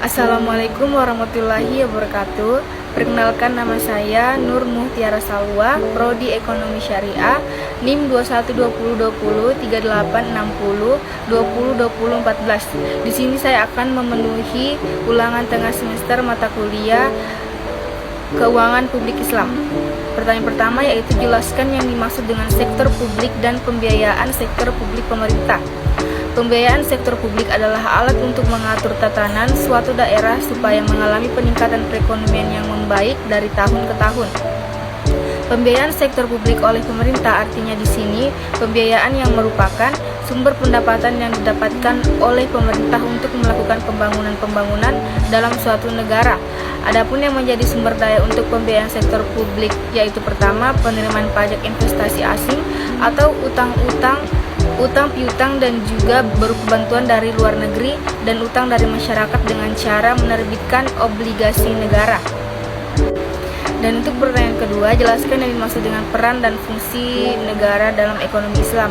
Assalamualaikum warahmatullahi wabarakatuh. Perkenalkan, nama saya Nur Muhtiara Salwa, Prodi Ekonomi Syariah, NIM 212020 3860 202014. Di sini saya akan memenuhi ulangan tengah semester mata kuliah Keuangan Publik Islam. Pertanyaan pertama yaitu jelaskan yang dimaksud dengan sektor publik dan pembiayaan sektor publik pemerintah. Pembiayaan sektor publik adalah alat untuk mengatur tatanan suatu daerah supaya mengalami peningkatan perekonomian yang membaik dari tahun ke tahun. Pembiayaan sektor publik oleh pemerintah artinya di sini pembiayaan yang merupakan sumber pendapatan yang didapatkan oleh pemerintah untuk melakukan pembangunan dalam suatu negara. Adapun yang menjadi sumber daya untuk pembiayaan sektor publik yaitu pertama, penerimaan pajak investasi asing atau utang piutang dan juga berupa bantuan dari luar negeri dan utang dari masyarakat dengan cara menerbitkan obligasi negara. Dan untuk pertanyaan kedua, jelaskan yang dimaksud dengan peran dan fungsi negara dalam ekonomi Islam.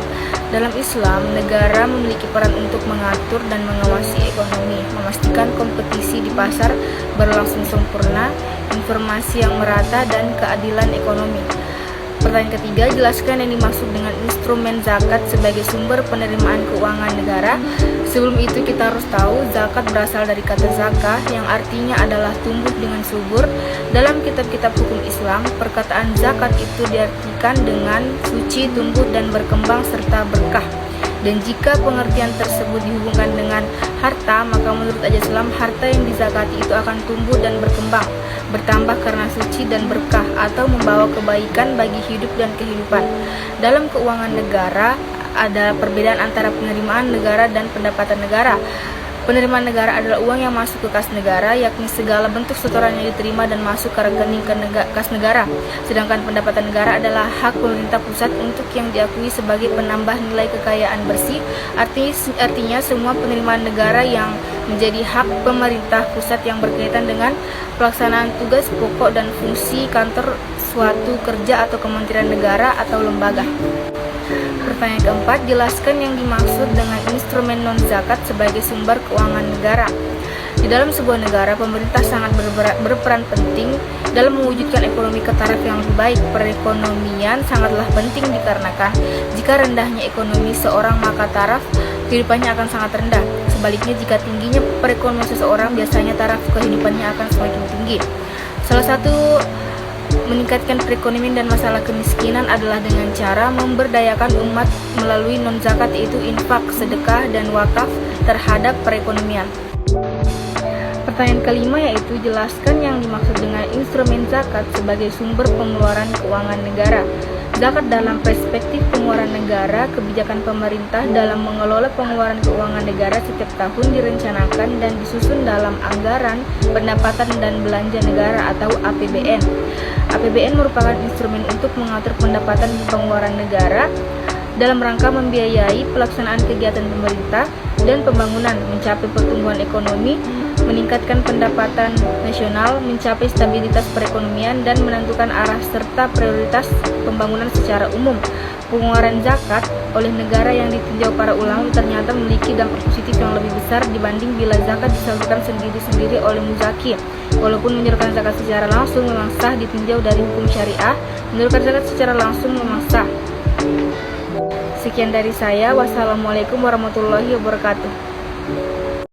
Dalam Islam, negara memiliki peran untuk mengatur dan mengawasi ekonomi, memastikan kompetisi di pasar berlangsung sempurna, informasi yang merata, dan keadilan ekonomi. Pertanyaan ketiga, jelaskan yang dimaksud dengan instrumen zakat sebagai sumber penerimaan keuangan negara. Sebelum itu kita harus tahu zakat berasal dari kata zakah yang artinya adalah tumbuh dengan subur. Dalam kitab-kitab hukum Islam, perkataan zakat itu diartikan dengan suci, tumbuh dan berkembang serta berkah. Dan jika pengertian tersebut dihubungkan dengan harta, maka menurut ajaran Islam harta yang dizakati itu akan tumbuh dan berkembang, bertambah karena suci dan berkah atau membawa kebaikan bagi hidup dan kehidupan. Dalam keuangan negara ada perbedaan antara penerimaan negara dan pendapatan negara. Penerimaan negara adalah uang yang masuk ke kas negara, yakni segala bentuk setoran yang diterima dan masuk ke rekening kas negara. Sedangkan pendapatan negara adalah hak pemerintah pusat untuk yang diakui sebagai penambah nilai kekayaan bersih. Artinya semua penerimaan negara yang menjadi hak pemerintah pusat yang berkaitan dengan pelaksanaan tugas pokok dan fungsi kantor suatu kerja atau kementerian negara atau lembaga. Pertanyaan keempat, jelaskan yang dimaksud dengan instrumen non-zakat sebagai sumber keuangan negara. Di dalam sebuah negara, pemerintah sangat berperan penting dalam mewujudkan ekonomi ke taraf yang lebih baik. Perekonomian sangatlah penting dikarenakan jika rendahnya ekonomi seorang maka taraf kehidupannya akan sangat rendah. Sebaliknya, jika tingginya perekonomian seseorang, biasanya taraf kehidupannya akan semakin tinggi. Salah satu meningkatkan perekonomian dan masalah kemiskinan adalah dengan cara memberdayakan umat melalui non-zakat, yaitu infak, sedekah, dan wakaf terhadap perekonomian. Pertanyaan kelima yaitu jelaskan yang dimaksud dengan instrumen zakat sebagai sumber pengeluaran keuangan negara. Zakat dalam perspektif pengeluaran negara, kebijakan pemerintah dalam mengelola pengeluaran keuangan negara setiap tahun direncanakan dan disusun dalam anggaran pendapatan dan belanja negara atau APBN. APBN merupakan instrumen untuk mengatur pendapatan dan pengeluaran negara dalam rangka membiayai pelaksanaan kegiatan pemerintah dan pembangunan, mencapai pertumbuhan ekonomi, meningkatkan pendapatan nasional, mencapai stabilitas perekonomian, dan menentukan arah serta prioritas pembangunan secara umum. Pengeluaran zakat oleh negara yang ditinjau para ulama ternyata memiliki dampak positif yang lebih besar dibanding bila zakat disalurkan sendiri-sendiri oleh muzaki. Walaupun menyalurkan zakat secara langsung memang sah ditinjau dari hukum syariah, menyalurkan zakat secara langsung memang sah. Sekian dari saya. Wassalamualaikum warahmatullahi wabarakatuh.